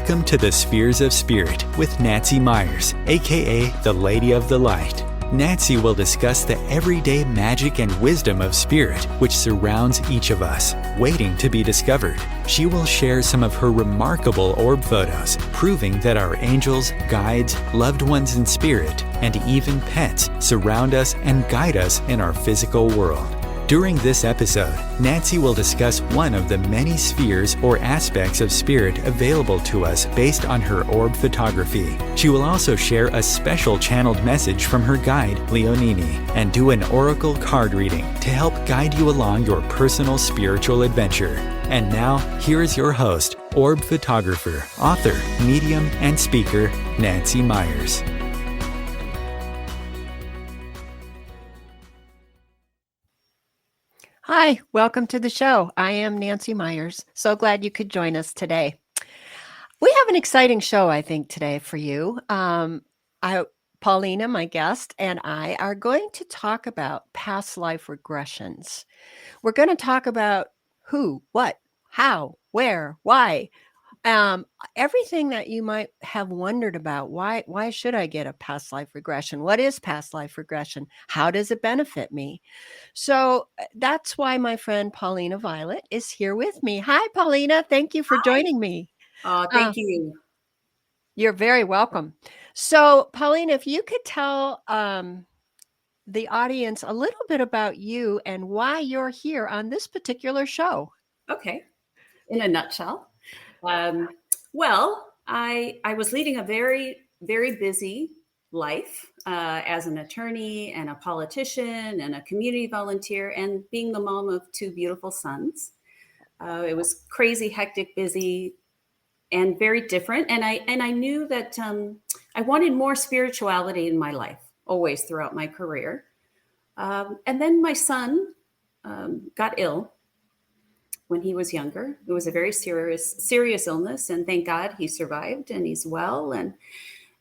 Welcome to the Spheres of Spirit with Nancy Myers, aka the Lady of the Light. Nancy will discuss the everyday magic and wisdom of spirit which surrounds each of us, waiting to be discovered. She will share some of her remarkable orb photos, proving that our angels, guides, loved ones in spirit, and even pets surround us and guide us in our physical world. During this episode, Nancy will discuss one of the many spheres or aspects of spirit available to us based on her orb photography. She will also share a special channeled message from her guide, Leonini, and do an oracle card reading to help guide you along your personal spiritual adventure. And now, here is your host, orb photographer, author, medium, and speaker, Nancy Myers. Hi, welcome to the show. I am Nancy Myers. So glad you could join us today. We have an exciting show, I think, today for you. Paulina, my guest, and I are going to talk about past life regressions. We're going to talk about who, what, how, where, why. Everything that you might have wondered about. Why should I get a past life regression? What is past life regression? How does it benefit me? So that's why my friend Paulina Violet is here with me. Hi, Paulina. Thank you for joining me. Thank you. You're very welcome. So, Paulina, if you could tell the audience a little bit about you and why you're here on this particular show. Okay. In a nutshell. Well, I was leading a very, very busy life as an attorney and a politician and a community volunteer and being the mom of two beautiful sons. It was crazy, hectic, busy, and very different. And I knew that I wanted more spirituality in my life, always throughout my career. And then my son got ill when he was younger. It was a very serious illness, and thank God he survived and he's well. And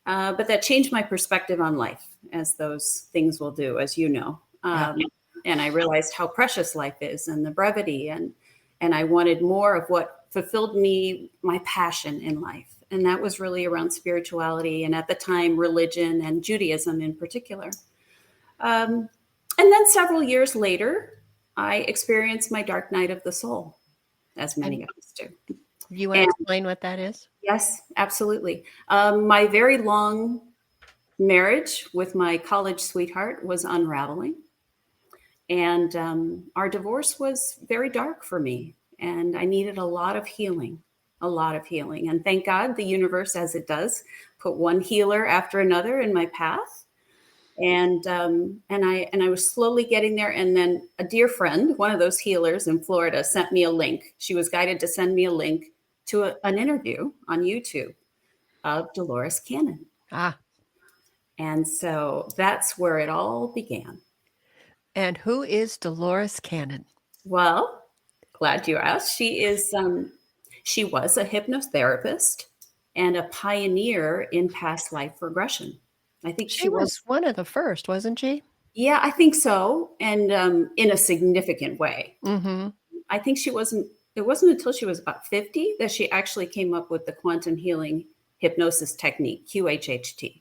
but that changed my perspective on life, as those things will do, as you know. And I realized how precious life is and the brevity, and I wanted more of what fulfilled me, my passion in life. And that was really around spirituality, and at the time, religion and Judaism in particular. And then several years later, I experienced my dark night of the soul, as many of us do. You want to explain what that is? Yes, absolutely. My very long marriage with my college sweetheart was unraveling. And our divorce was very dark for me. And I needed a lot of healing. And thank God the universe, as it does, put one healer after another in my path. And I was slowly getting there. And then a dear friend, one of those healers in Florida, sent me a link. She was guided to send me a link to an interview on YouTube of Dolores Cannon. And so that's where it all began. And who is Dolores Cannon? Well, glad you asked. She was a hypnotherapist and a pioneer in past life regression. I think she was one of the first, wasn't she? Yeah, I think so. And in a significant way. Mm-hmm. I think it wasn't until she was about 50 that she actually came up with the quantum healing hypnosis technique, QHHT.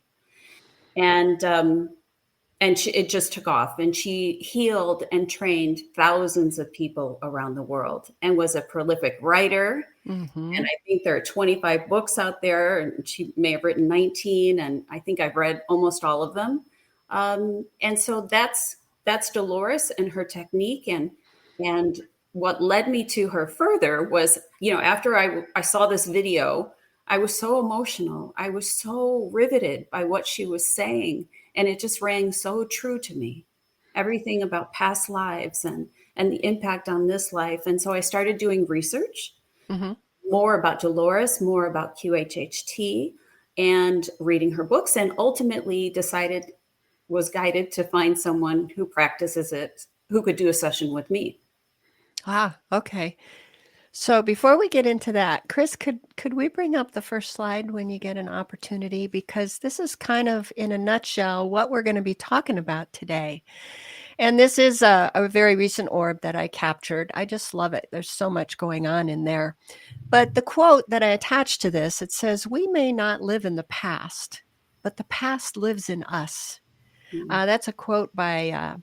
And it just took off. And she healed and trained thousands of people around the world and was a prolific writer. Mm-hmm. And I think there are 25 books out there, and she may have written 19. And I think I've read almost all of them. And so that's Dolores and her technique. And what led me to her further was, after I saw this video, I was so emotional. I was so riveted by what she was saying. And it just rang so true to me. Everything about past lives and the impact on this life. And so I started doing research, mm-hmm. more about Dolores, more about QHHT, and reading her books, and ultimately was guided to find someone who practices it, who could do a session with me. Okay. So before we get into that, Chris, could we bring up the first slide when you get an opportunity? Because this is kind of, in a nutshell, what we're going to be talking about today. And this is a very recent orb that I captured. I just love it. There's so much going on in there. But the quote that I attached to this, it says, "We may not live in the past, but the past lives in us." That's a quote by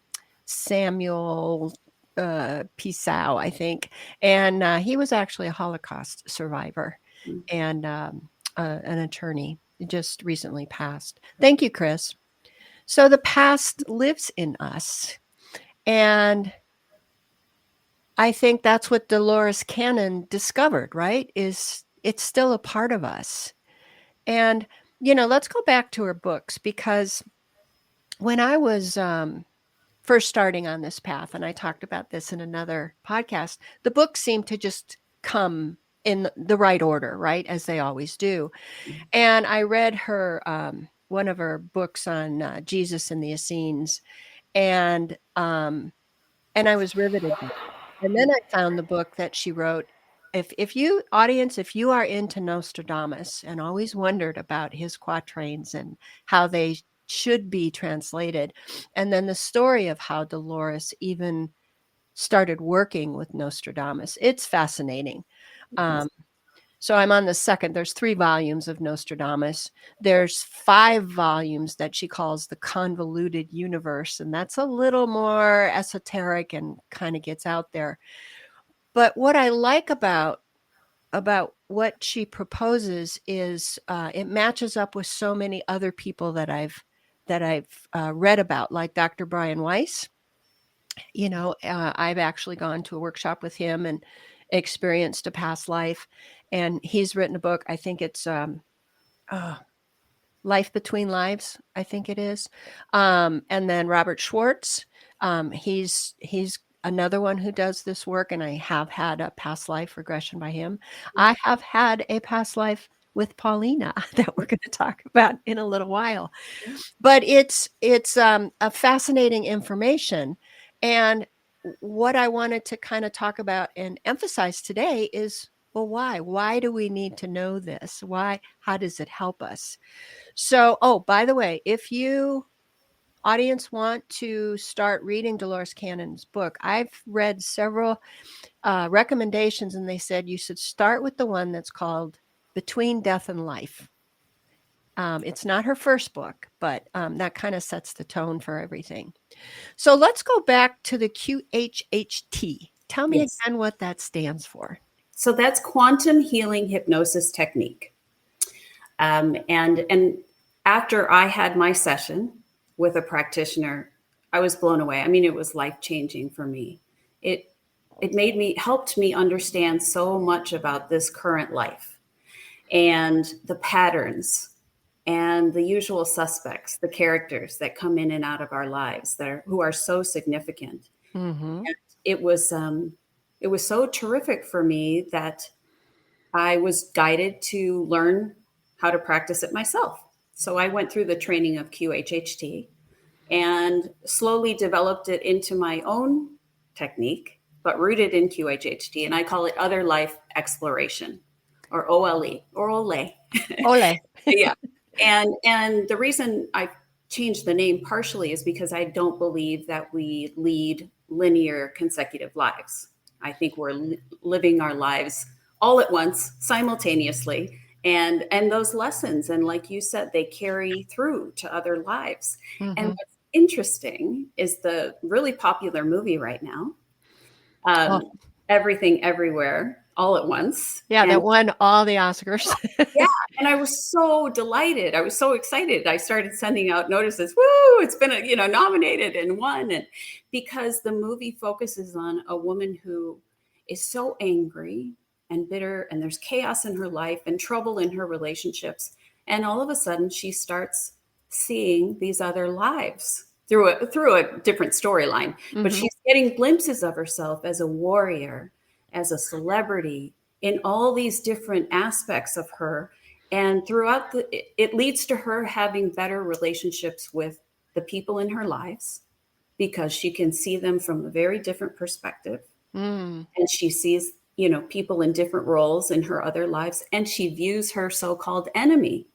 Samuel Pisau, I think. And he was actually a Holocaust survivor and an attorney. He just recently passed. Thank you, Chris. So the past lives in us. And I think that's what Dolores Cannon discovered, right? Is it's still a part of us. And, let's go back to her books, because when I was first starting on this path, and I talked about this in another podcast, the books seemed to just come in the right order, right? As they always do. And I read her, one of her books on Jesus and the Essenes, and I was riveted by it. And then I found the book that she wrote. If you are into Nostradamus and always wondered about his quatrains and how they should be translated, and then the story of how Dolores even started working with Nostradamus, it's fascinating. So I'm on the second. There's 3 volumes of Nostradamus. There's 5 volumes that she calls the Convoluted Universe, and that's a little more esoteric and kind of gets out there. But what I like about what she proposes is it matches up with so many other people that I've read about, like Dr. Brian Weiss. I've actually gone to a workshop with him and experienced a past life, and he's written a book. I think it's Life Between Lives, I think it is. And then Robert Schwartz, he's another one who does this work, and I have had a past life regression by him. I have had a past life with Paulina that we're going to talk about in a little while. But it's a fascinating information. And what I wanted to kind of talk about and emphasize today is, well, why? Why do we need to know this? Why? How does it help us? So, by the way, if you audience want to start reading Dolores Cannon's book, I've read several recommendations, and they said you should start with the one that's called Between Death and Life. It's not her first book, but that kind of sets the tone for everything. So let's go back to the QHHT. Tell me again what that stands for. So that's quantum healing hypnosis technique. And after I had my session with a practitioner, I was blown away. I mean, it was life-changing for me. It helped me understand so much about this current life and the patterns and the usual suspects, the characters that come in and out of our lives who are so significant. Mm-hmm. And it was so terrific for me that I was guided to learn how to practice it myself. So I went through the training of QHHT and slowly developed it into my own technique, but rooted in QHHT. And I call it Other Life Exploration, or OLE, or OLE. Ole. Yeah. And the reason I changed the name partially is because I don't believe that we lead linear consecutive lives. I think we're living our lives all at once, simultaneously. And those lessons, and like you said, they carry through to other lives. Mm-hmm. And what's interesting is the really popular movie right now, Everything Everywhere All at Once. Yeah, that won all the Oscars. Yeah, and I was so delighted. I was so excited. I started sending out notices. Woo! It's been nominated and won, and because the movie focuses on a woman who is so angry and bitter, and there's chaos in her life and trouble in her relationships, and all of a sudden she starts seeing these other lives through a different storyline. Mm-hmm. But she's getting glimpses of herself as a warrior, as a celebrity, in all these different aspects of her. And throughout it leads to her having better relationships with the people in her lives, because she can see them from a very different perspective. And she sees, people in different roles in her other lives. And she views her so-called enemy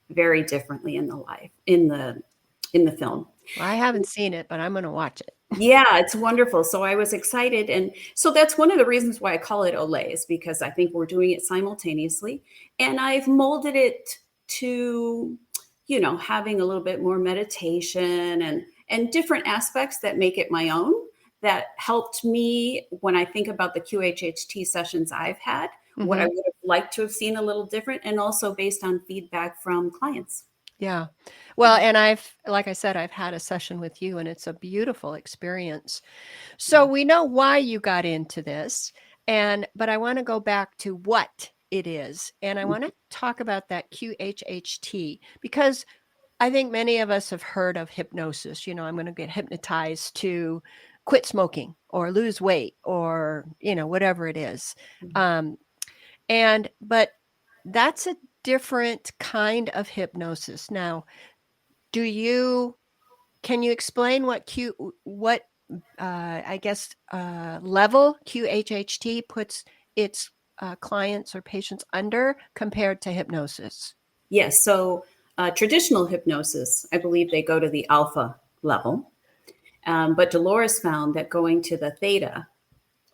very differently in the film. I haven't seen it, but I'm going to watch it. Yeah, it's wonderful. So I was excited. And so that's one of the reasons why I call it Olay, is because I think we're doing it simultaneously. And I've molded it to, having a little bit more meditation and different aspects that make it my own, that helped me when I think about the QHHT sessions I've had, what I would have liked to have seen a little different, and also based on feedback from clients. Yeah. Well, and like I said, I've had a session with you and it's a beautiful experience. So we know why you got into this, but I want to go back to what it is. And I want to talk about that QHHT, because I think many of us have heard of hypnosis. I'm going to get hypnotized to quit smoking or lose weight or, whatever it is. But that's a different kind of hypnosis. Now, can you explain what level QHHT puts its clients or patients under compared to hypnosis? Yes. So traditional hypnosis, I believe they go to the alpha level. But Dolores found that going to the theta,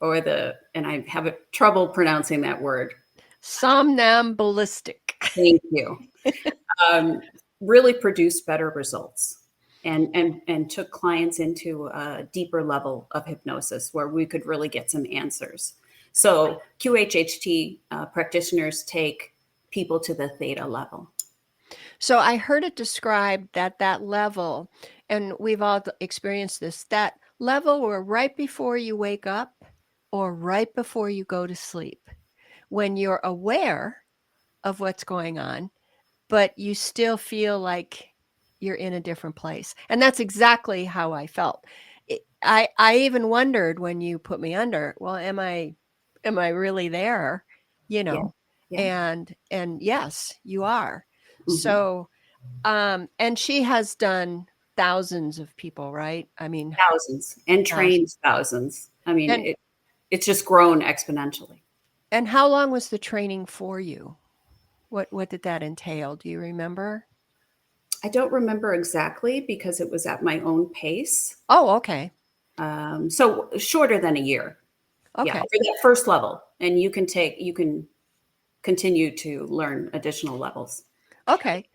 and I have trouble pronouncing that word. Somnambulistic. Thank you. Really produced better results and took clients into a deeper level of hypnosis where we could really get some answers. So QHHT practitioners take people to the theta level. So I heard it described that level, and we've all experienced this, that level where right before you wake up or right before you go to sleep, when you're aware of what's going on, but you still feel like you're in a different place. And that's exactly how I felt. I even wondered when you put me under, well, am I really there? Yeah. And yes, you are. So, and she has done thousands of people, right? I mean, thousands, and trained thousands. I mean, it's just grown exponentially. And how long was the training for you? What did that entail? Do you remember? I don't remember exactly because it was at my own pace. Oh, okay. So shorter than a year. Okay. Yeah, for that first level. And you can continue to learn additional levels. Okay.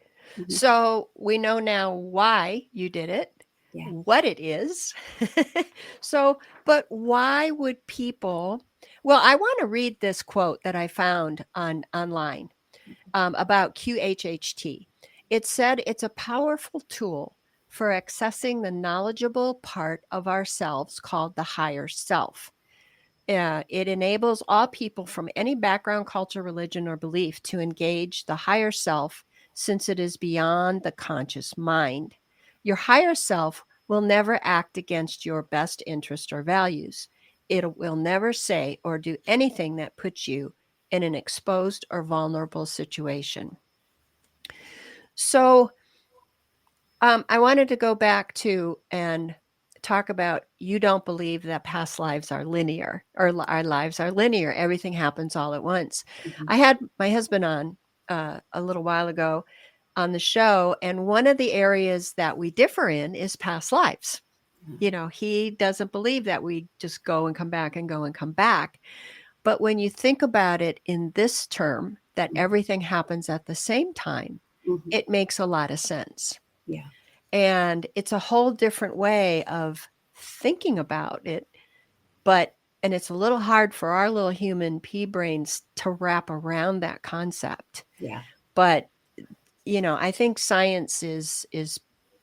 So we know now why you did it, what it is. But why would people, well, I want to read this quote that I found online about QHHT. It said it's a powerful tool for accessing the knowledgeable part of ourselves called the higher self. It enables all people from any background, culture, religion, or belief to engage the higher self, since it is beyond the conscious mind. Your higher self will never act against your best interest or values. It will never say or do anything that puts you in an exposed or vulnerable situation. So I wanted to go back to and talk about, you don't believe that past lives are linear, or our lives are linear. Everything happens all at once. I had my husband on a little while ago on the show, and one of the areas that we differ in is past lives. He doesn't believe that we just go and come back and go and come back. But when you think about it in this term, that everything happens at the same time, it makes a lot of sense. Yeah. And it's a whole different way of thinking about it. And it's a little hard for our little human pea brains to wrap around that concept. Yeah. But, I think science is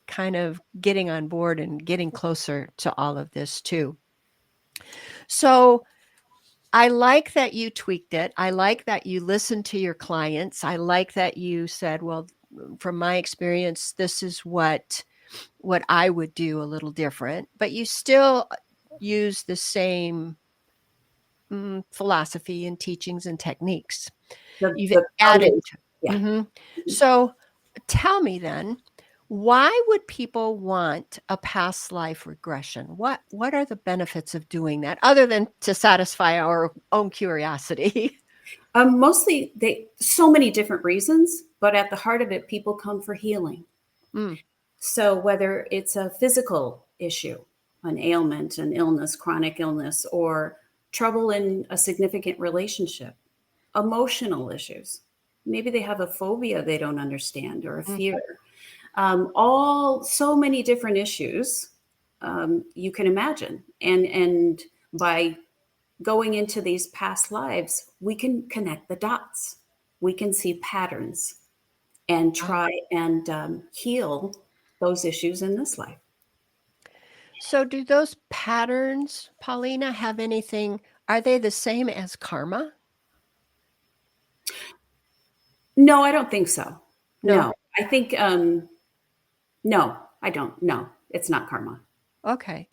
kind of getting on board and getting closer to all of this too. So I like that you tweaked it. I like that you listened to your clients. I like that you said, well, from my experience, this is what I would do a little different, but you still use the same philosophy and teachings and techniques. You've added. So tell me then, why would people want a past life regression? What are the benefits of doing that, other than to satisfy our own curiosity? Mostly so many different reasons, but at the heart of it, people come for healing. So whether it's a physical issue, an ailment, an illness, chronic illness, or trouble in a significant relationship, emotional issues, maybe they have a phobia they don't understand or a fear, all so many different issues you can imagine. And by going into these past lives, we can connect the dots. We can see patterns and try and heal those issues in this life. So do those patterns, Paulina, have anything, are they the same as karma? No, I don't think so. No. No, I think, no, I don't. No, it's not karma. Okay.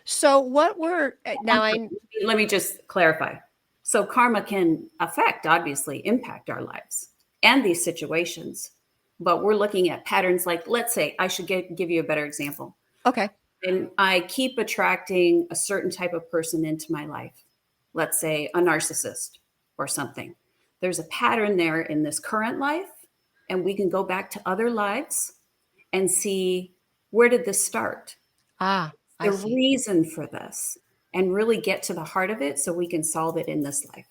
So what were now Let me just clarify. So karma can affect, obviously, impact our lives and these situations. But we're looking at patterns like, let's say, I should give you a better example. okay. And I keep attracting a certain type of person into my life. Let's say a narcissist or something. There's a pattern there in this current life, and we can go back to other lives and see, where did this start? I The see. reason for this, and really get to the heart of it so we can solve it in this life.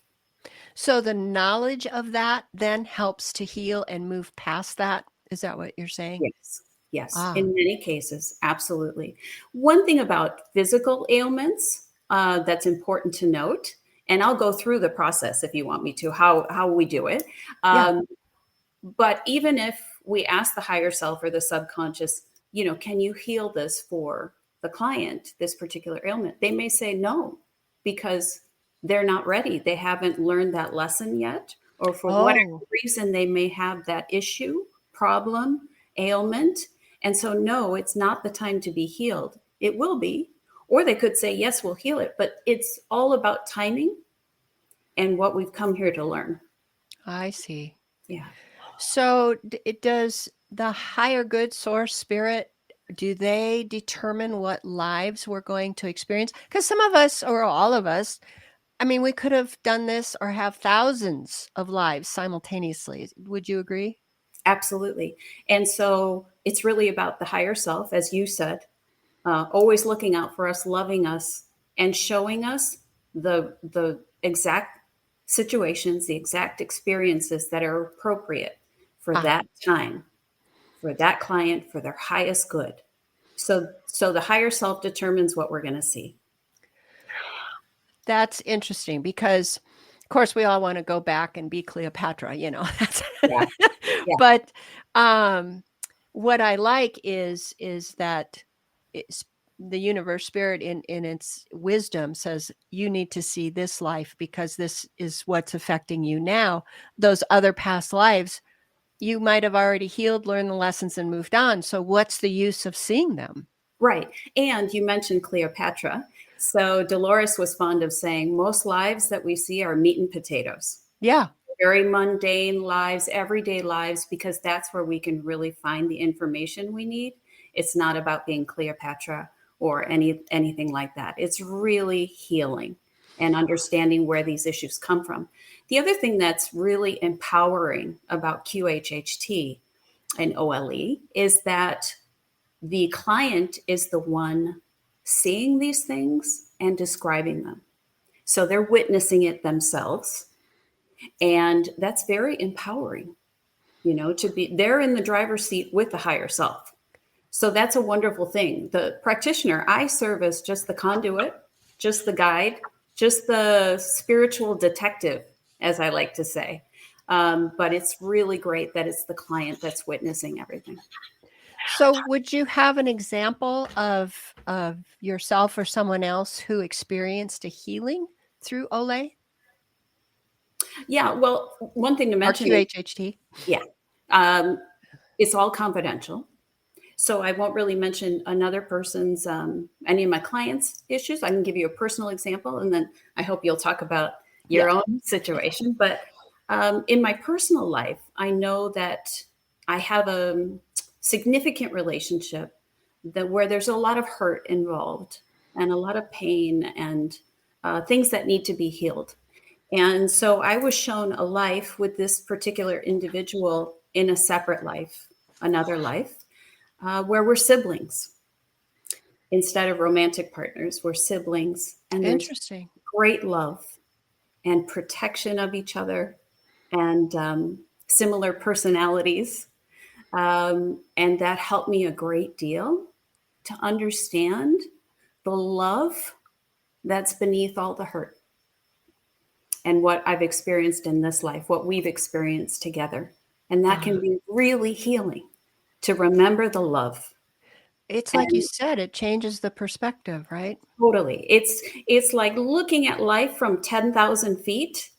So the knowledge of that then helps to heal and move past that. Is that what you're saying? Yes. Yes. Ah. In many cases, absolutely. One thing about physical ailments that's important to note, and I'll go through the process if you want me to, how we do it. Yeah. But even if we ask the higher self or the subconscious, can you heal this for the client, this particular ailment? They may say no, because they're not ready. They haven't learned that lesson yet, or for whatever reason, they may have that issue, problem, ailment. And so, no, it's not the time to be healed. It will be. Or they could say, yes, we'll heal it. But it's all about timing and what we've come here to learn. I see. Yeah. So does the higher good source spirit, do they determine what lives we're going to experience? Because some of us, or all of us, I mean, we could have done this or have thousands of lives simultaneously. Would you agree? Absolutely. And so it's really about the higher self, as you said, always looking out for us, loving us, and showing us the exact situations, the exact experiences that are appropriate for that time, for that client, for their highest good. So the higher self determines what we're going to see. That's interesting because, of course, we all want to go back and be Cleopatra, Yeah. Yeah. But what I like is that it's the universe spirit in its wisdom says you need to see this life because this is what's affecting you now. Those other past lives, you might have already healed, learned the lessons, and moved on. So what's the use of seeing them? Right. And you mentioned Cleopatra. So Dolores was fond of saying most lives that we see are meat and potatoes. Yeah. Very mundane lives, everyday lives, because that's where we can really find the information we need. It's not about being Cleopatra or anything like that. It's really healing and understanding where these issues come from. The other thing that's really empowering about QHHT and OLE is that the client is the one seeing these things and describing them. So they're witnessing it themselves. And that's very empowering, to be there in the driver's seat with the higher self. So that's a wonderful thing. The practitioner, I serve as just the conduit, just the guide, just the spiritual detective, as I like to say. But it's really great that it's the client that's witnessing everything. So would you have an example of yourself or someone else who experienced a healing through OLE? Yeah, well, one thing to mention or QHHT? It's all confidential. So I won't really mention another person's, any of my clients' issues. I can give you a personal example, and then I hope you'll talk about your own situation. But in my personal life, I know that I have a significant relationship where there's a lot of hurt involved and a lot of pain and things that need to be healed. And so I was shown a life with this particular individual in a separate life, another life. where we're siblings instead of romantic partners. We're siblings, and there's Interesting. great love and protection of each other, and similar personalities. And that helped me a great deal to understand the love that's beneath all the hurt, and what I've experienced in this life, what we've experienced together. And that can be really healing to remember the love. It's like you And said, it changes the perspective, right? totally. It's like looking at life from 10,000 feet.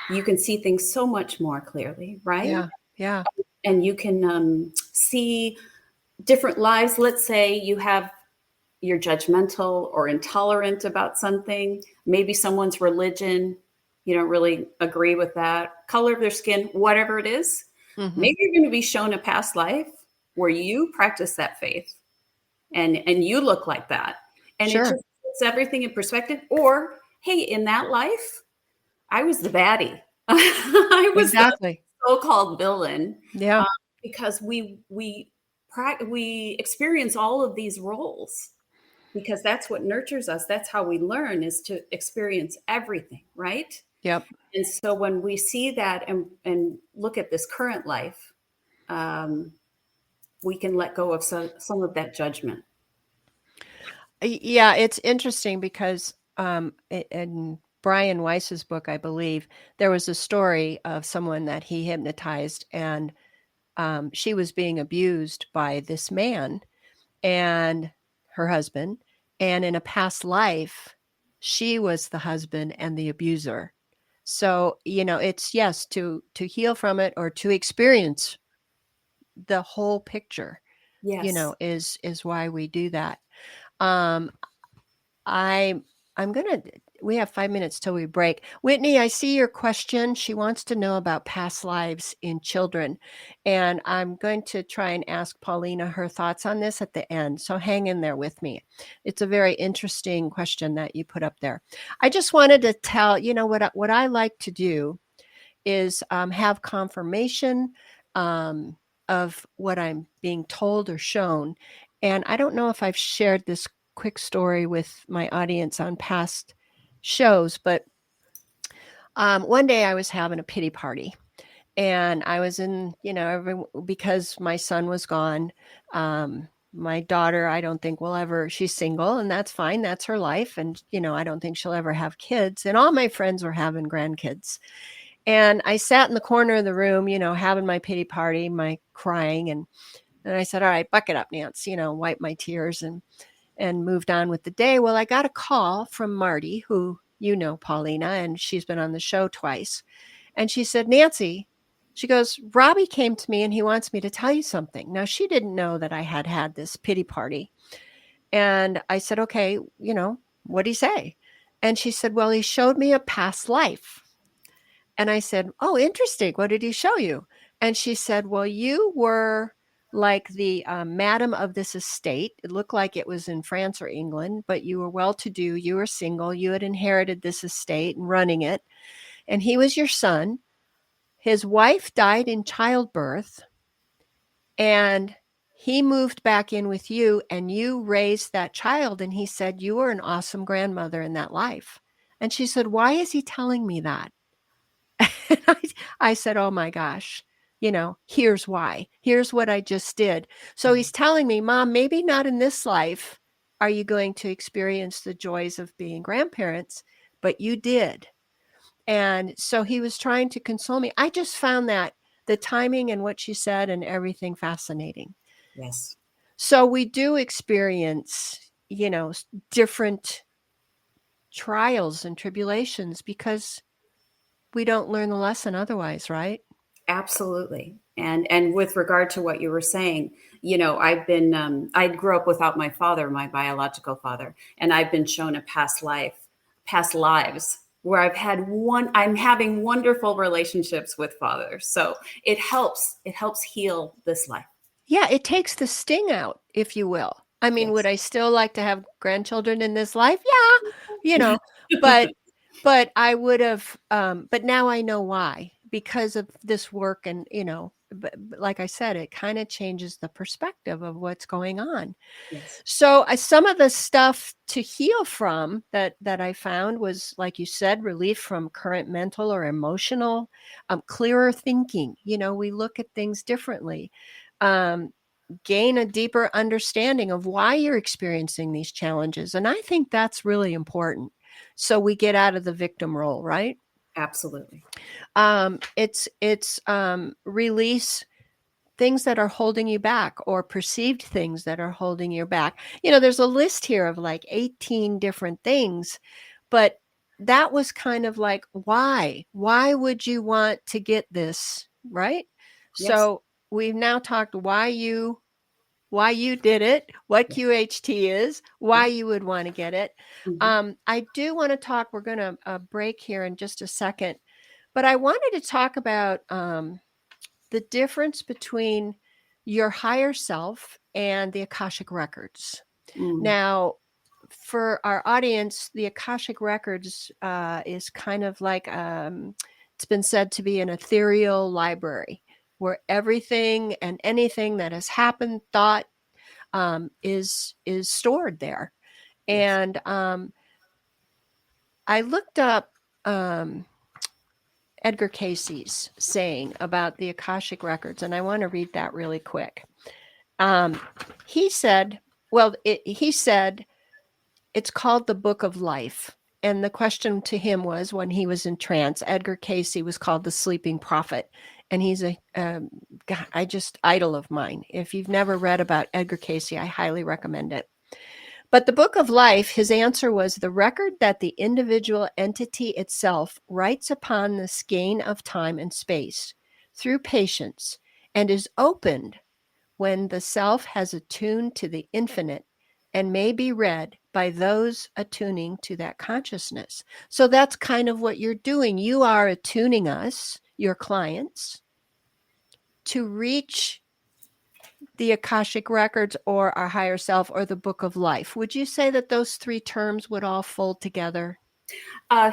You can see things so much more clearly, right? Yeah. Yeah. And you can see different lives. Let's say you're judgmental or intolerant about something, maybe someone's religion, you don't really agree with that, color of their skin, whatever it is. Mm-hmm. Maybe you're going to be shown a past life where you practice that faith, and you look like that. And Sure. it just puts everything in perspective. Or, hey, in that life, I was the baddie. I was Exactly. the so-called villain. Yeah. Because we experience all of these roles, because that's what nurtures us. That's how we learn, is to experience everything, right? Yep. And so when we see that and look at this current life, we can let go of some of that judgment. Yeah, it's interesting because in Brian Weiss's book, I believe, there was a story of someone that he hypnotized, and she was being abused by this man and her husband. And in a past life, she was the husband and the abuser. So, it's yes, to heal from it or to experience the whole picture, Yes. is why we do that. Um, I I'm gonna we have 5 minutes till we break. Whitney, I see your question. She wants to know about past lives in children. And I'm going to try and ask Paulina her thoughts on this at the end. So hang in there with me. It's a very interesting question that you put up there. I just wanted to tell, what I like to do is have confirmation of what I'm being told or shown. And I don't know if I've shared this quick story with my audience on past shows, but one day I was having a pity party, and I was in, because my son was gone. My daughter, I don't think will ever, she's single, and that's fine. That's her life. And, I don't think she'll ever have kids. And all my friends were having grandkids. And I sat in the corner of the room, having my pity party, my crying. And I said, all right, buck it up, Nance, wipe my tears and moved on with the day. Well, I got a call from Marty, who Paulina, and she's been on the show twice. And she said, Nancy, she goes, Robbie came to me and he wants me to tell you something. Now, she didn't know that I had this pity party. And I said, okay, what'd he say? And she said, well, he showed me a past life. And I said, oh, interesting. What did he show you? And she said, well, you were like the madam of this estate. It looked like it was in France or England, but you were well-to-do. You were single. You had inherited this estate and running it. And he was your son. His wife died in childbirth. And he moved back in with you, and you raised that child. And he said, you were an awesome grandmother in that life. And she said, why is he telling me that? I said, oh my gosh, here's why. Here's what I just did. So he's telling me, Mom, maybe not in this life are you going to experience the joys of being grandparents, but you did. And so he was trying to console me. I just found that the timing and what she said and everything fascinating. Yes. So we do experience, different trials and tribulations because we don't learn the lesson otherwise, right? Absolutely. And with regard to what you were saying, I grew up without my father, my biological father, and I've been shown a past lives where I'm having wonderful relationships with fathers. So it helps heal this life. Yeah, it takes the sting out, if you will. I mean, would Yes. I still like to have grandchildren in this life? Yeah, but I would have, but now I know why, because of this work and, like I said, it kind of changes the perspective of what's going on. Yes. So some of the stuff to heal from that I found was, like you said, relief from current mental or emotional, clearer thinking. We look at things differently. Gain a deeper understanding of why you're experiencing these challenges. And I think that's really important. So we get out of the victim role, right? Absolutely. It's release things that are holding you back, or perceived things that are holding you back. There's a list here of like 18 different things, but that was kind of like, why would you want to get this, right? Yes. So we've now talked why you did it, what QHT is, why you would want to get it. Mm-hmm. I do want to talk, we're going to break here in just a second, but I wanted to talk about the difference between your higher self and the Akashic records. Now, for our audience, the Akashic records is kind of like, it's been said to be an ethereal library where everything and anything that has happened, thought, is stored there. Yes. And I looked up Edgar Cayce's saying about the Akashic records, and I want to read that really quick. He said it's called the Book of Life. And the question to him was, when he was in trance, Edgar Cayce was called the Sleeping Prophet. And he's idol of mine. If you've never read about Edgar Cayce, I highly recommend it. But the Book of Life, his answer was the record that the individual entity itself writes upon the skein of time and space through patience, and is opened when the self has attuned to the infinite, and may be read by those attuning to that consciousness. So that's kind of what you're doing. You are attuning us, your clients, to reach the Akashic records, or our higher self, or the Book of Life. Would you say that those three terms would all fold together?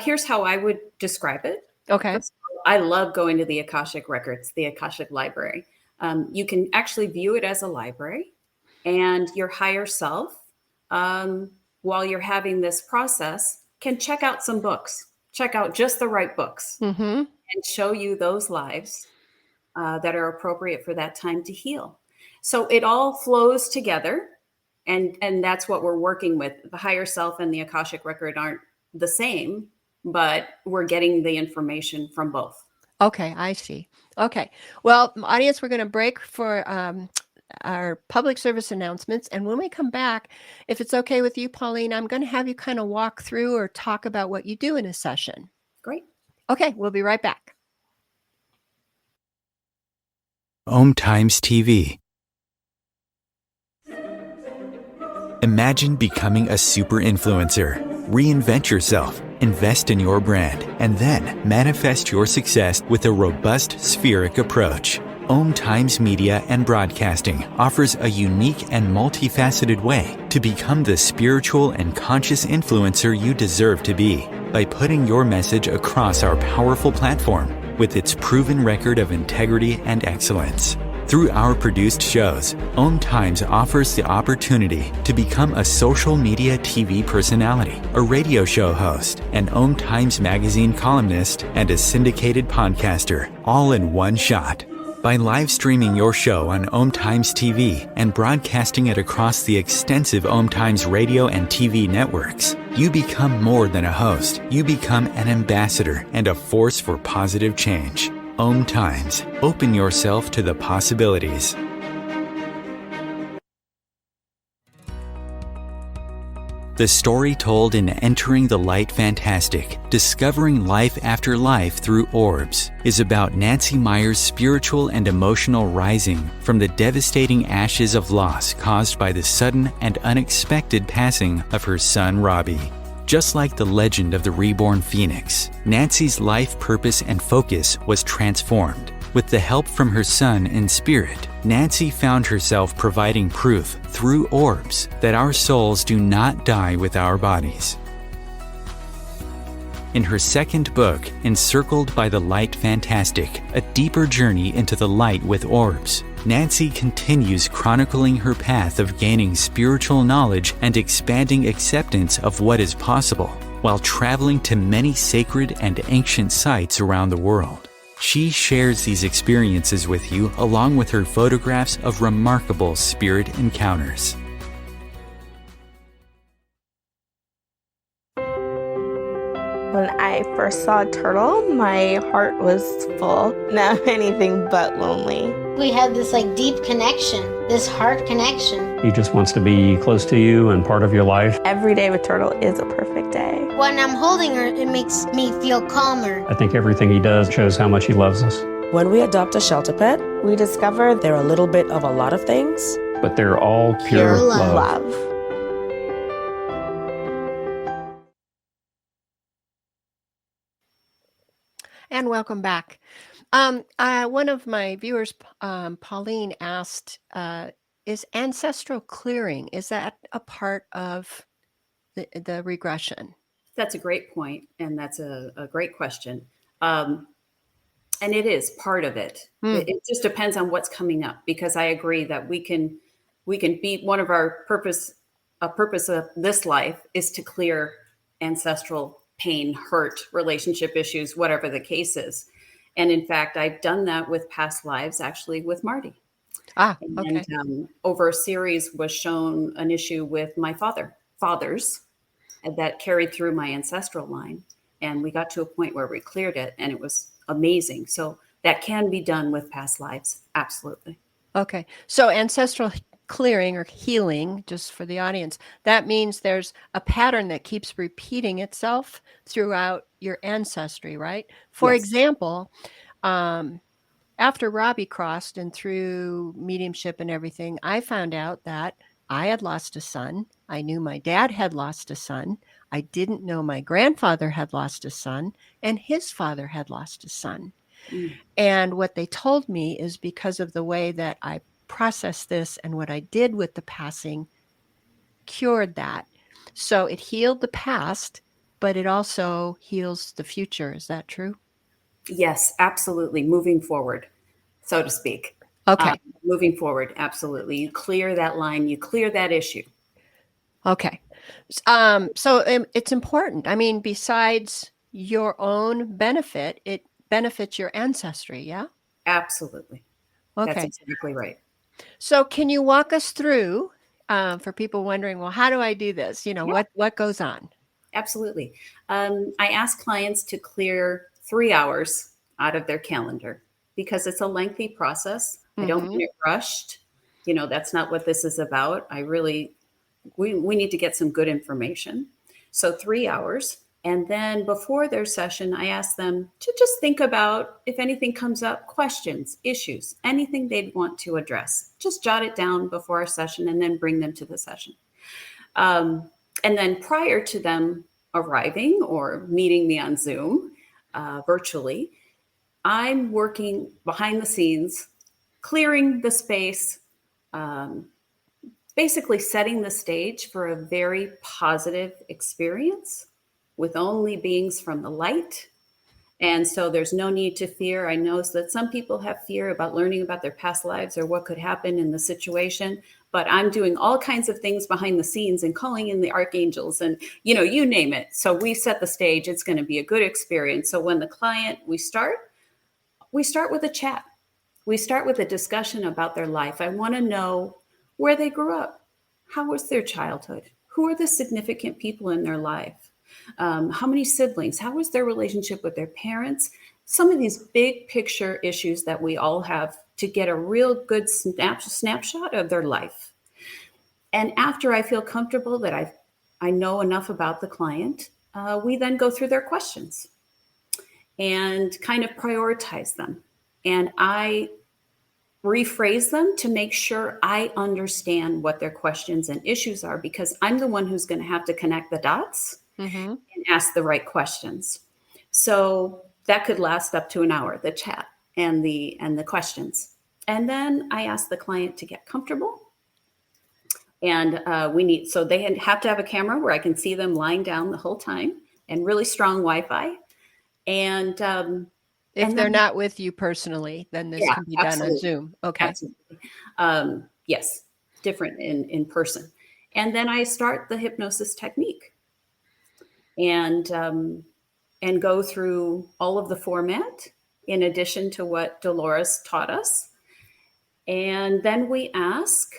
Here's how I would describe it. Okay. First of all, I love going to the Akashic records, the Akashic library. You can actually view it as a library, and your higher self, while you're having this process, can check out some books, check out just the right books, and show you those lives that are appropriate for that time to heal. So it all flows together, and that's what we're working with. The higher self and the Akashic record aren't the same, but we're getting the information from both. Okay, I see. Okay. Well, audience, we're going to break for our public service announcements. And when we come back, if it's okay with you, Pauline, I'm going to have you kind of walk through or talk about what you do in a session. Great. Okay, we'll be right back. OMTimes TV. Imagine becoming a super influencer. Reinvent yourself, invest in your brand, and then manifest your success with a robust spheric approach. OMTimes Media and Broadcasting offers a unique and multifaceted way to become the spiritual and conscious influencer you deserve to be by putting your message across our powerful platform with its proven record of integrity and excellence. Through our produced shows, OMTimes offers the opportunity to become a social media TV personality, a radio show host, an OMTimes magazine columnist, and a syndicated podcaster, all in one shot. By live streaming your show on OMTimes TV and broadcasting it across the extensive OMTimes radio and TV networks, you become more than a host. You become an ambassador and a force for positive change. OMTimes. Open yourself to the possibilities. The story told in Entering the Light Fantastic, Discovering Life After Life Through Orbs, is about Nancy Meyer's spiritual and emotional rising from the devastating ashes of loss caused by the sudden and unexpected passing of her son Robbie. Just like the legend of the reborn phoenix, Nancy's life purpose and focus was transformed. With the help from her son in spirit, Nancy found herself providing proof through orbs that our souls do not die with our bodies. In her second book, Encircled by the Light Fantastic, A Deeper Journey into the Light with Orbs, Nancy continues chronicling her path of gaining spiritual knowledge and expanding acceptance of what is possible, while traveling to many sacred and ancient sites around the world. She shares these experiences with you along with her photographs of remarkable spirit encounters. When I first saw a turtle, my heart was full. Now I'm anything but lonely. We have this deep connection, this heart connection. He just wants to be close to you and part of your life. Every day with Turtle is a perfect day. When I'm holding her, it makes me feel calmer. I think everything he does shows how much he loves us. When we adopt a shelter pet, We discover they're a little bit of a lot of things. But they're all pure Pure love. love. And welcome back. One of my viewers, Pauline, asked, is ancestral clearing, is that a part of the regression? That's a great point, and that's a great question. And it is part of it. It just depends on what's coming up, because I agree that we can be one of our purpose of this life is to clear ancestral pain, hurt, relationship issues, whatever the case is. And in fact, I've done that with past lives, actually with Marty. Okay. And over a series was shown an issue with my fathers that carried through my ancestral line. And we got to a point where we cleared it, and it was amazing. So that can be done with past lives. Absolutely. Okay. So ancestral clearing or healing, just for the audience, that means there's a pattern that keeps repeating itself throughout your ancestry, right? For Yes. example, after Robbie crossed and through mediumship and everything, I found out that I had lost a son. I knew my dad had lost a son. I didn't know my grandfather had lost a son, and his father had lost a son. And what they told me is because of the way that I processed this and what I did with the passing cured that. So it healed the past, but it also heals the future. Is that true? Yes, absolutely. Moving forward, so to speak. Okay. Moving forward, absolutely. You clear that line, you clear that issue. Okay. So it's important. I mean, besides your own benefit, it benefits your ancestry. Yeah. Absolutely. Okay. That's exactly right. So can you walk us through, for people wondering, well, how do I do this? Yeah. What goes on? Absolutely. I ask clients to clear 3 hours out of their calendar because it's a lengthy process. I don't want it rushed. That's not what this is about. We need to get some good information. So 3 hours. And then before their session, I ask them to just think about if anything comes up, questions, issues, anything they'd want to address. Just jot it down before our session and then bring them to the session. And then prior to them arriving or meeting me on Zoom virtually, I'm working behind the scenes, clearing the space, basically setting the stage for a very positive experience with only beings from the light. And so there's no need to fear. I know that some people have fear about learning about their past lives or what could happen in the situation, but I'm doing all kinds of things behind the scenes and calling in the archangels and, you name it. So we set the stage. It's going to be a good experience. So when the client, we start with a chat. We start with a discussion about their life. I want to know where they grew up. How was their childhood? Who are the significant people in their life? How many siblings? How was their relationship with their parents? Some of these big picture issues that we all have to get a real good snapshot of their life. And after I feel comfortable that I know enough about the client, we then go through their questions and kind of prioritize them. And I rephrase them to make sure I understand what their questions and issues are, because I'm the one who's going to have to connect the dots and ask the right questions. So that could last up to an hour, the chat and the questions. And then I ask the client to get comfortable. And so they have to have a camera where I can see them lying down the whole time. and really strong Wi-Fi. And If and they're then, not with you personally, then this yeah, can be done on absolutely. Zoom. Okay. Absolutely. Yes, different in person. And then I start the hypnosis technique and go through all of the format in addition to what Dolores taught us. And then we ask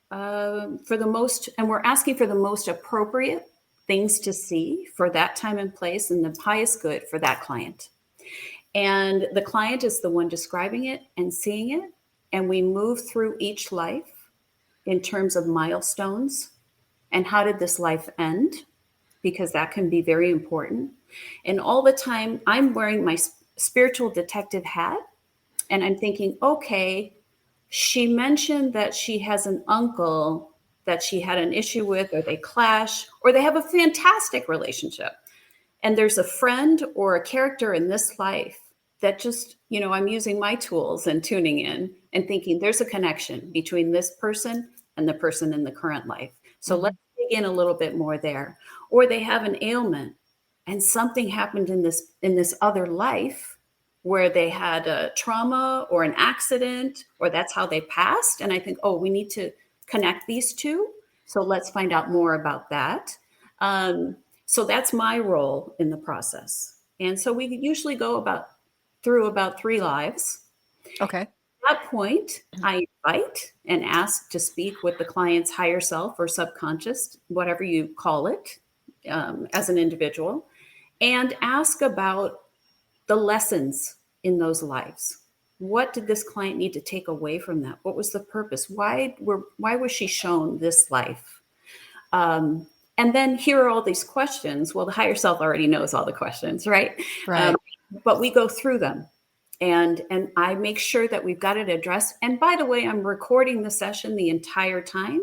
for the most, and we're asking for the most appropriate things to see for that time and place and the highest good for that client. And the client is the one describing it and seeing it. And we move through each life in terms of milestones and how did this life end? Because that can be very important. And all the time, I'm wearing my spiritual detective hat and I'm thinking, okay, she mentioned that she has an uncle that she had an issue with, or they clash, or they have a fantastic relationship. And there's a friend or a character in this life that just, I'm using my tools and tuning in and thinking there's a connection between this person and the person in the current life. So let's dig in a little bit more there. Or they have an ailment and something happened in this other life where they had a trauma or an accident, or that's how they passed. And I think, oh, we need to connect these two. So let's find out more about that. So that's my role in the process. And so we usually go through about 3 lives. Okay. At that point, I invite and ask to speak with the client's higher self or subconscious, whatever you call it, as an individual, and ask about the lessons in those lives. What did this client need to take away from that? What was the purpose? Why was she shown this life? And then here are all these questions. Well, the higher self already knows all the questions, right? Right. But we go through them. And I make sure that we've got it addressed. And by the way, I'm recording the session the entire time.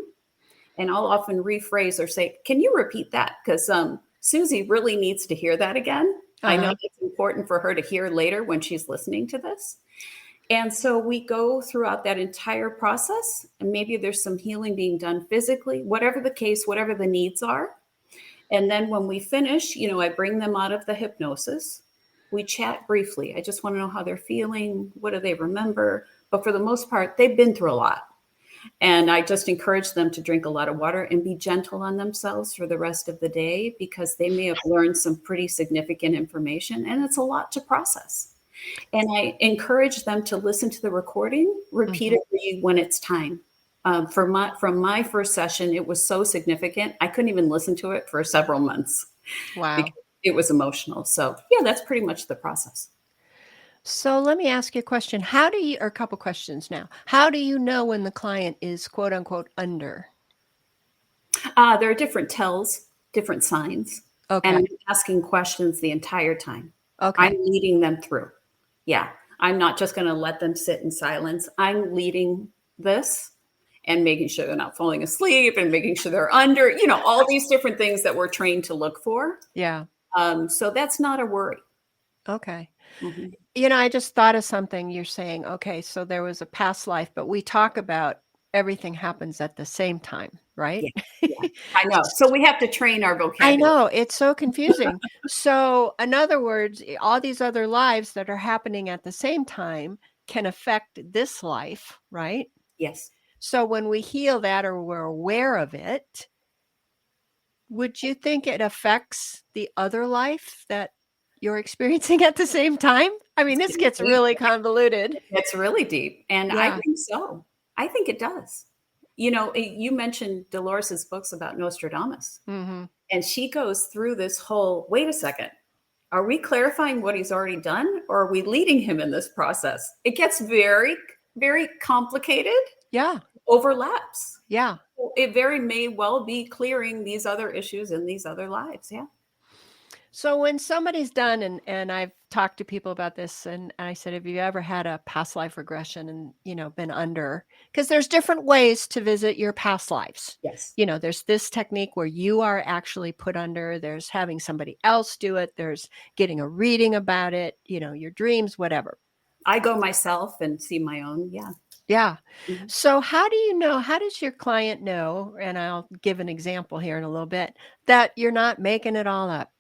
And I'll often rephrase or say, can you repeat that? Because Susie really needs to hear that again. I know it's important for her to hear later when she's listening to this. And so we go throughout that entire process, and maybe there's some healing being done physically, whatever the case, whatever the needs are. And then when we finish, I bring them out of the hypnosis. We chat briefly. I just want to know how they're feeling. What do they remember? But for the most part, they've been through a lot. And I just encourage them to drink a lot of water and be gentle on themselves for the rest of the day, because they may have learned some pretty significant information and it's a lot to process. And I encourage them to listen to the recording repeatedly when it's time. From my first session, it was so significant. I couldn't even listen to it for several months. Wow. Because it was emotional. So yeah, that's pretty much the process. So let me ask you a question. Or a couple questions now. How do you know when the client is quote unquote under? There are different tells, different signs. Okay. And I'm asking questions the entire time. Okay. I'm leading them through. Yeah. I'm not just going to let them sit in silence. I'm leading this and making sure they're not falling asleep and making sure they're under, all these different things that we're trained to look for. Yeah. So that's not a worry. Okay. Mm-hmm. I just thought of something. You're saying, okay, so there was a past life, but we talk about everything happens at the same time, right? Yeah, I know. So we have to train our vocabulary. I know. It's so confusing. So in other words, all these other lives that are happening at the same time can affect this life, right? Yes. So when we heal that, or we're aware of it, would you think it affects the other life that you're experiencing at the same time? I mean, this gets really convoluted. It's really deep. And I think so. I think it does. You mentioned Dolores's books about Nostradamus. Mm-hmm. And she goes through this whole, wait a second, are we clarifying what he's already done, or are we leading him in this process? It gets very, very complicated. Yeah. Overlaps. Yeah. It very may well be clearing these other issues in these other lives. Yeah. So when somebody's done, and I've talked to people about this, and I said, have you ever had a past life regression and, been under? Because there's different ways to visit your past lives. Yes. There's this technique where you are actually put under, there's having somebody else do it, there's getting a reading about it, your dreams, whatever. I go myself and see my own. Yeah. Yeah. Mm-hmm. So how does your client know, and I'll give an example here in a little bit, that you're not making it all up?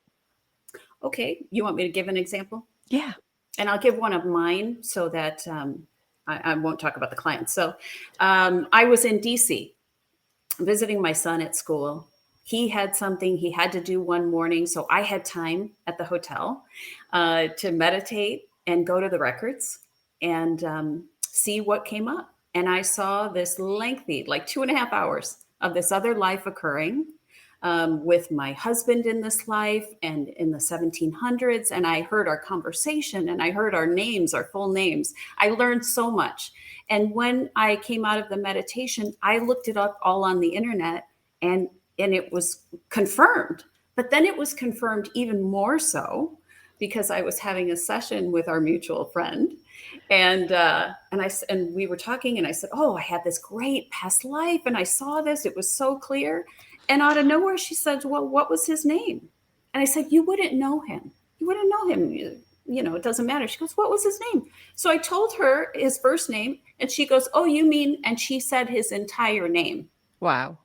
Okay, you want me to give an example? Yeah. And I'll give one of mine so that I won't talk about the clients. So I was in DC visiting my son at school. He had something he had to do one morning. So I had time at the hotel to meditate and go to the records and see what came up. And I saw this lengthy, like 2.5 hours of this other life occurring with my husband in this life and in the 1700s. And I heard our conversation and I heard our names, our full names. I learned so much. And when I came out of the meditation, I looked it up all on the internet and it was confirmed. But then it was confirmed even more so because I was having a session with our mutual friend. And we were talking and I said, oh, I had this great past life and I saw this. It was so clear. And out of nowhere, she said, well, what was his name? And I said, you wouldn't know him. You wouldn't know him. You know, it doesn't matter. She goes, what was his name? So I told her his first name and she goes, oh, you mean, and she said his entire name. Wow.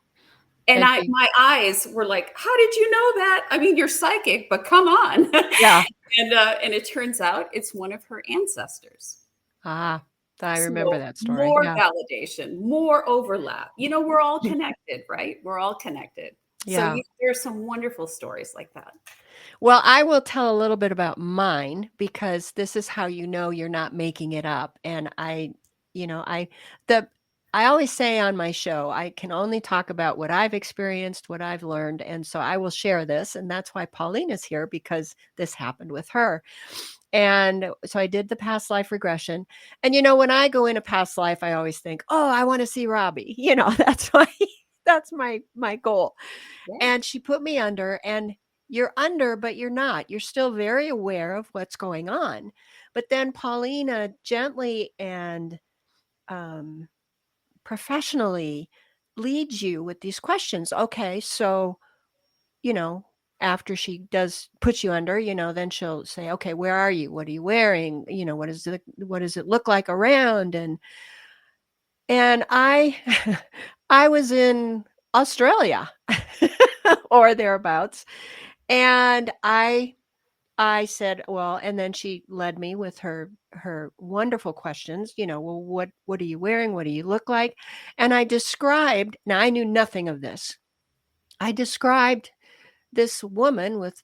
And my eyes were like, how did you know that? I mean, you're psychic, but come on. Yeah. And it turns out it's one of her ancestors. Ah, I remember that story. More validation, more overlap. You know, we're all connected, right? We're all connected. Yeah. So there's some wonderful stories like that. Well, I will tell a little bit about mine because this is how you know you're not making it up. And I always say on my show, I can only talk about what I've experienced, what I've learned. And so I will share this. And that's why Paulina's here, because this happened with her. And so I did the past life regression. And, when I go in a past life, I always think, oh, I want to see Robbie. That's my goal. Yeah. And she put me under, and you're under, but you're not. You're still very aware of what's going on. But then Paulina gently and professionally leads you with these questions. Okay, so, after she does put you under, then she'll say, okay, where are you? What are you wearing? What does it look like around? And I was in Australia or thereabouts. And I said, well, and then she led me with her wonderful questions, well, what are you wearing? What do you look like? And I described, now I knew nothing of this. I described this woman with,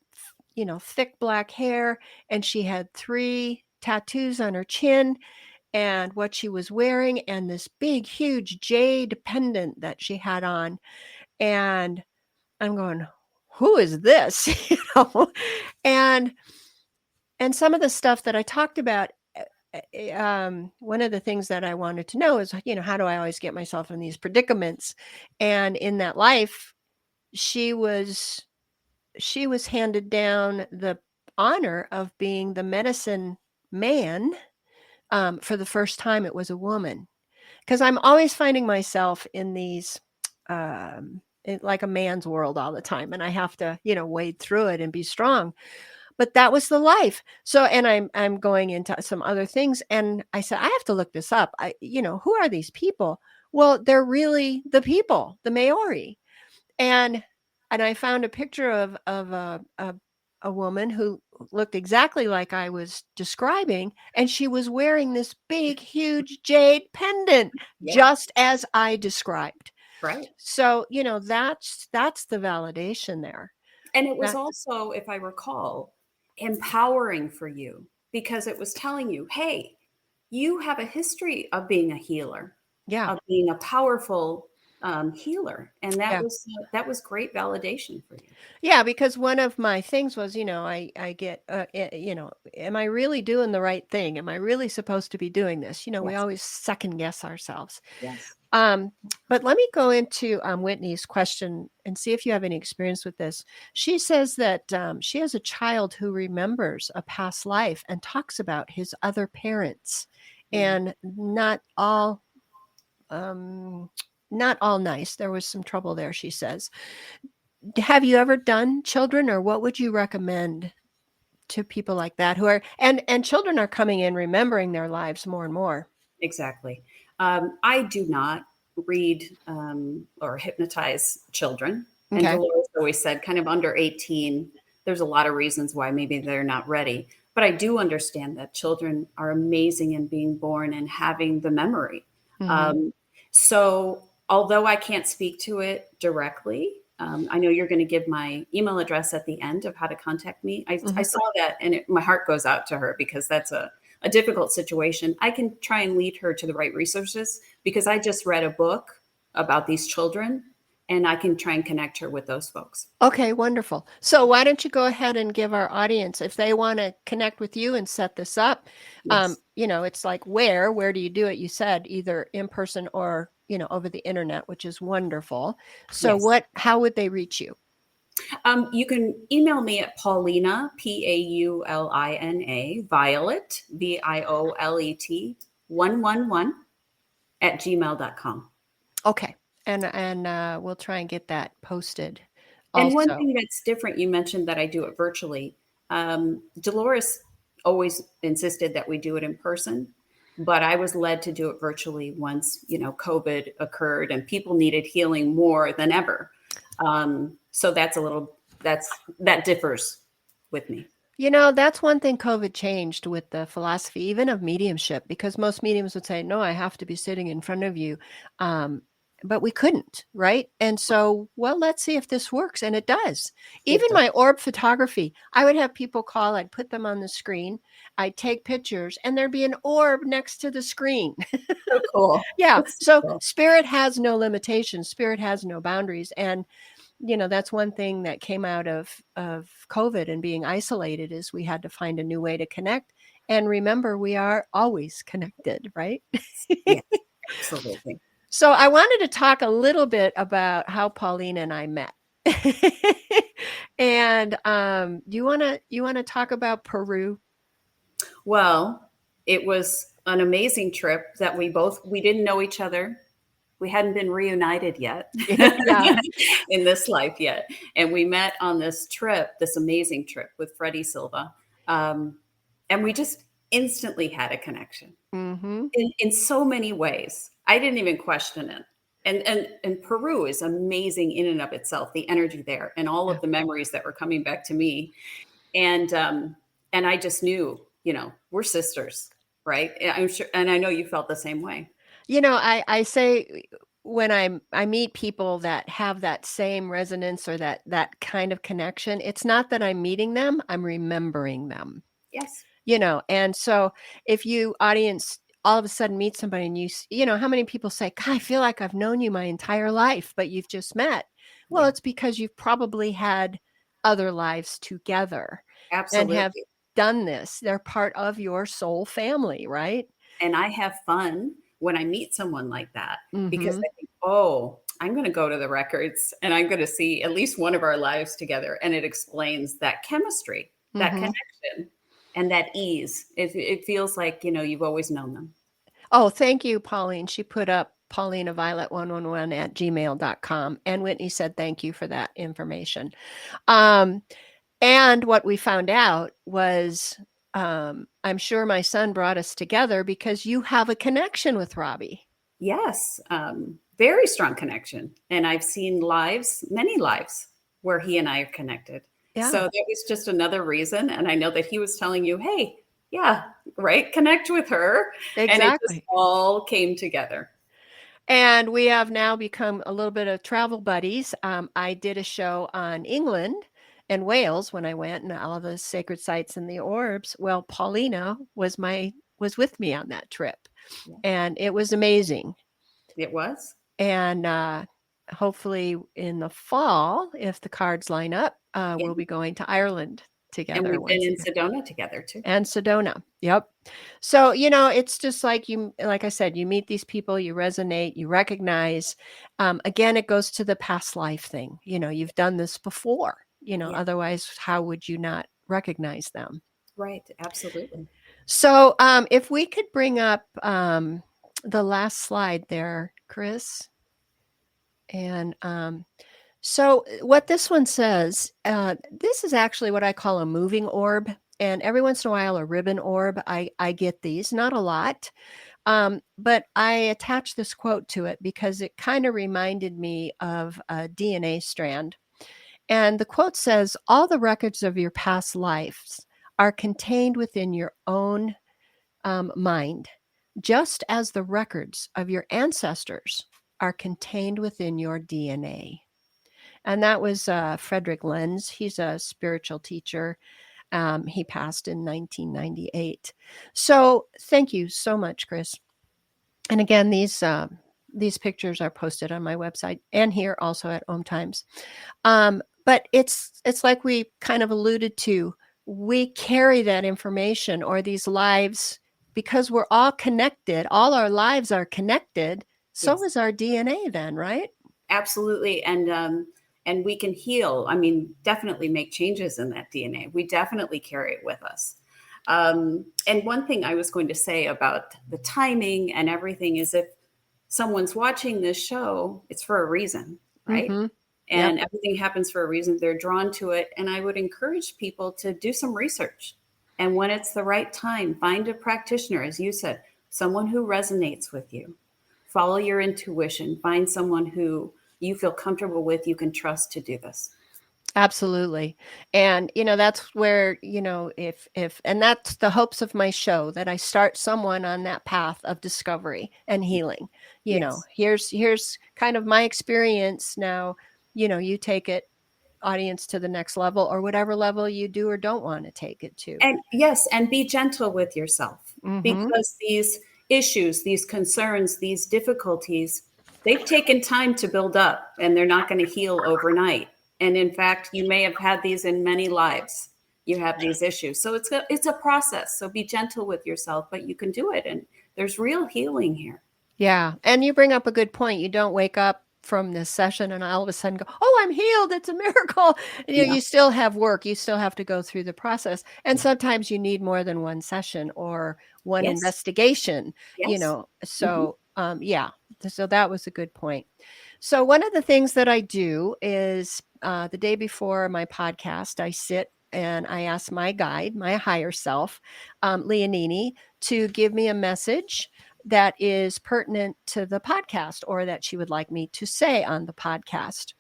thick black hair, and she had 3 tattoos on her chin and what she was wearing and this big, huge jade pendant that she had on. And I'm going, who is this? And some of the stuff that I talked about, one of the things that I wanted to know is, how do I always get myself in these predicaments? And in that life, she was handed down the honor of being the medicine man. For the first time, it was a woman, because I'm always finding myself in these, like a man's world all the time, and I have to, wade through it and be strong. But that was the life. So, and I'm going into some other things, and I said, I have to look this up. Who are these people? Well, they're really the people, the Maori, and I found a picture of a woman who looked exactly like I was describing, and she was wearing this big, huge jade pendant, just as I described. Right. So, that's the validation there. And it was also, if I recall, empowering for you, because it was telling you, hey, you have a history of being a healer, of being a powerful healer. And that was great validation for you. Yeah, because one of my things was, I get, am I really doing the right thing? Am I really supposed to be doing this? We always second guess ourselves. Yes. But let me go into Whitney's question and see if you have any experience with this. She says that she has a child who remembers a past life and talks about his other parents, and not all nice. There was some trouble there, she says. Have you ever done children, or what would you recommend to people like that who are, and children are coming in remembering their lives more and more? Exactly. I do not read or hypnotize children. Okay. And Dolores always said kind of under 18, there's a lot of reasons why maybe they're not ready. But I do understand that children are amazing in being born and having the memory. So although I can't speak to it directly, I know you're going to give my email address at the end of how to contact me. I saw that, and my heart goes out to her, because that's a difficult situation. I can try and lead her to the right resources, because I just read a book about these children, and I can try and connect her with those folks. Okay, wonderful. So why don't you go ahead and give our audience, if they want to connect with you and set this up, Yes. it's like, where do you do it? You said either in person or, over the internet, which is wonderful. So Yes. how would they reach you? You can email me at Paulina, Paulina, Violet, Violet, 111 at gmail.com. Okay. And we'll try and get that posted. And one also. thing that's different, you mentioned that I do it virtually. Dolores always insisted that we do it in person, but I was led to do it virtually once, COVID occurred and people needed healing more than ever. So that differs with me. That's one thing COVID changed with the philosophy, even of mediumship, because most mediums would say, no, I have to be sitting in front of you. But we couldn't, right? And so, well, let's see if this works. And it does. Even my orb photography, I would have people call, I'd put them on the screen, I'd take pictures, and there'd be an orb next to the screen. So cool. Yeah. That's So cool. Spirit has no limitations. Spirit has no boundaries. And that's one thing that came out of COVID and being isolated, is we had to find a new way to connect. And remember, we are always connected, right? Yes, absolutely. So I wanted to talk a little bit about how Paulina and I met. And you want to talk about Peru? Well, it was an amazing trip that we didn't know each other. We hadn't been reunited yet Yeah. in this life yet. And we met on this trip, this amazing trip with Freddie Silva. And we just instantly had a connection in so many ways. I didn't even question it. And Peru is amazing in and of itself, the energy there and all of the memories that were coming back to me. And I just knew, we're sisters, right? I'm sure, and I know you felt the same way. I say, when I meet people that have that same resonance or that kind of connection, it's not that I'm meeting them, I'm remembering them. Yes. And so if you audience all of a sudden meet somebody and how many people say, God, I feel like I've known you my entire life, but you've just met. Well, it's because you've probably had other lives together. Absolutely. And have done this. They're part of your soul family, right? And I have fun when I meet someone like that, because I think, I'm going to go to the records and I'm going to see at least one of our lives together. And it explains that chemistry, that connection, and that ease. It feels like, you've always known them. Oh, thank you, Pauline. She put up Paulina Violet 111 at gmail.com. And Whitney said, thank you for that information. And what we found out was, I'm sure my son brought us together because you have a connection with Robbie. Yes. Very strong connection. And I've seen many lives where he and I are connected. Yeah. So that was just another reason. And I know that he was telling you, hey, yeah, right. Connect with her. Exactly. And it just all came together. And we have now become a little bit of travel buddies. I did a show on England and Wales when I went, and all of the sacred sites and the orbs. Well, Paulina was with me on that trip. Yeah. And it was amazing. It was. And hopefully in the fall, if the cards line up, we'll be going to Ireland together. And we've been in Sedona together too. And Sedona. Yep. So, it's just like I said, you meet these people, you resonate, you recognize. Again, it goes to the past life thing. You've done this before, otherwise, how would you not recognize them? Right. Absolutely. So if we could bring up the last slide there, Chris. And so what this one says, this is actually what I call a moving orb. And every once in a while, a ribbon orb. I get these, not a lot. But I attached this quote to it because it kind of reminded me of a DNA strand. And the quote says, all the records of your past lives are contained within your own mind, just as the records of your ancestors are contained within your DNA. And that was Frederick Lenz. He's a spiritual teacher. He passed in 1998. So thank you so much, Chris. And again, these pictures are posted on my website and here also at OMTimes. But it's like we kind of alluded to. We carry that information or these lives because we're all connected. All our lives are connected. So Yes. is our DNA then, right? Absolutely. And we can heal. I mean, definitely make changes in that DNA. We definitely carry it with us. And one thing I was going to say about the timing and everything is if someone's watching this show, it's for a reason, right? Mm-hmm. And everything happens for a reason. They're drawn to it. And I would encourage people to do some research. And when it's the right time, find a practitioner, as you said, someone who resonates with you. Follow your intuition. Find someone who you feel comfortable with, you can trust to do this. Absolutely. And, that's where, if, and that's the hopes of my show, that I start someone on that path of discovery and healing. Yes. Here's kind of my experience. Now, you take it, audience, to the next level or whatever level you do or don't want to take it to. And yes, and be gentle with yourself because these issues, these concerns, these difficulties, they've taken time to build up and they're not going to heal overnight. And in fact, you may have had these in many lives. You have these issues. So it's a process. So be gentle with yourself, but you can do it. And there's real healing here. Yeah. And you bring up a good point. You don't wake up from this session and all of a sudden go, oh, I'm healed. It's a miracle. You still have work. You still have to go through the process. And sometimes you need more than one session or one investigation, So, so that was a good point. So one of the things that I do is the day before my podcast, I sit and I ask my guide, my higher self, Leonini, to give me a message that is pertinent to the podcast or that she would like me to say on the podcast.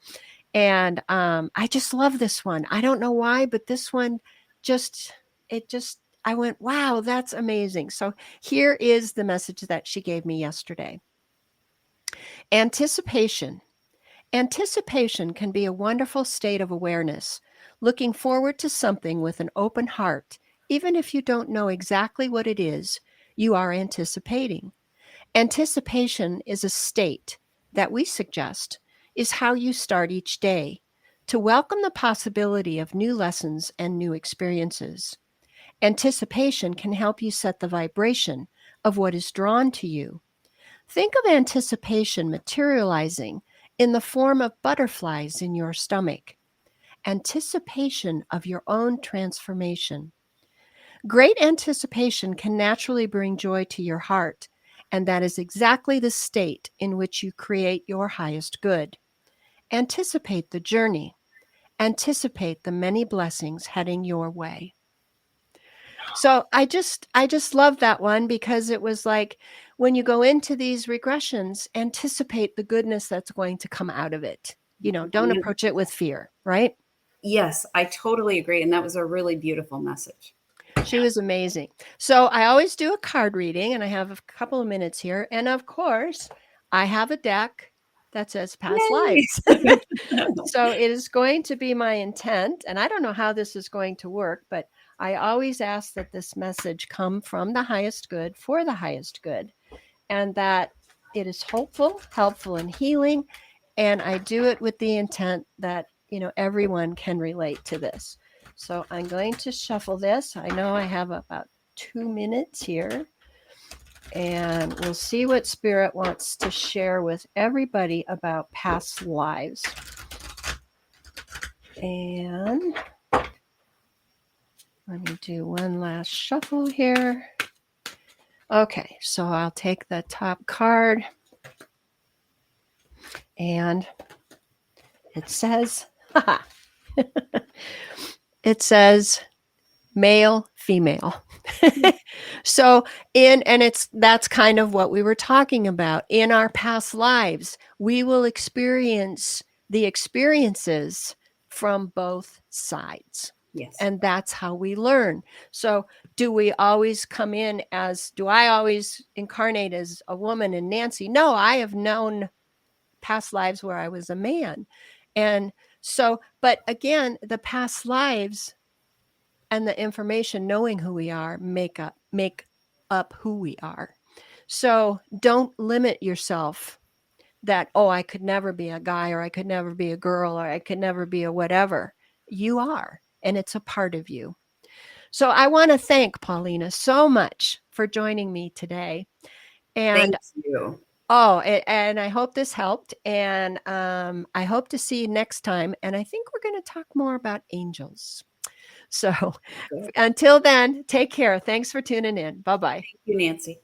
And I just love this one. I don't know why, but this one I went, wow, that's amazing. So here is the message that she gave me yesterday. Anticipation. Anticipation can be a wonderful state of awareness, looking forward to something with an open heart, even if you don't know exactly what it is you are anticipating. Anticipation is a state that we suggest is how you start each day to welcome the possibility of new lessons and new experiences. Anticipation can help you set the vibration of what is drawn to you. Think of anticipation materializing in the form of butterflies in your stomach. Anticipation of your own transformation. Great anticipation can naturally bring joy to your heart, and that is exactly the state in which you create your highest good. Anticipate the journey. Anticipate the many blessings heading your way. So I just love that one because it was like when you go into these regressions, anticipate the goodness that's going to come out of it. Don't approach it with fear, right? Yes, I totally agree. And that was a really beautiful message. She was amazing. So I always do a card reading and I have a couple of minutes here. And of course, I have a deck that says past lives. So it is going to be my intent. And I don't know how this is going to work, but I always ask that this message come from the highest good for the highest good, and that it is hopeful, helpful, and healing. And I do it with the intent that, everyone can relate to this. So I'm going to shuffle this. I know I have about 2 minutes here, and we'll see what Spirit wants to share with everybody about past lives. And let me do one last shuffle here. Okay, so I'll take the top card. And it says, male, female. So that's kind of what we were talking about. In our past lives, we will experience the experiences from both sides. Yes. And that's how we learn. So do I always incarnate as a woman in Nancy? No, I have known past lives where I was a man. And so, but again, the past lives and the information, knowing who we are, make up who we are. So don't limit yourself that, oh, I could never be a guy, or I could never be a girl, or I could never be a whatever. You are, and it's a part of you. So I want to thank Paulina so much for joining me today. And thank you. And I hope this helped. And I hope to see you next time. And I think we're going to talk more about angels. So until then, take care. Thanks for tuning in. Bye-bye. Thank you, Nancy.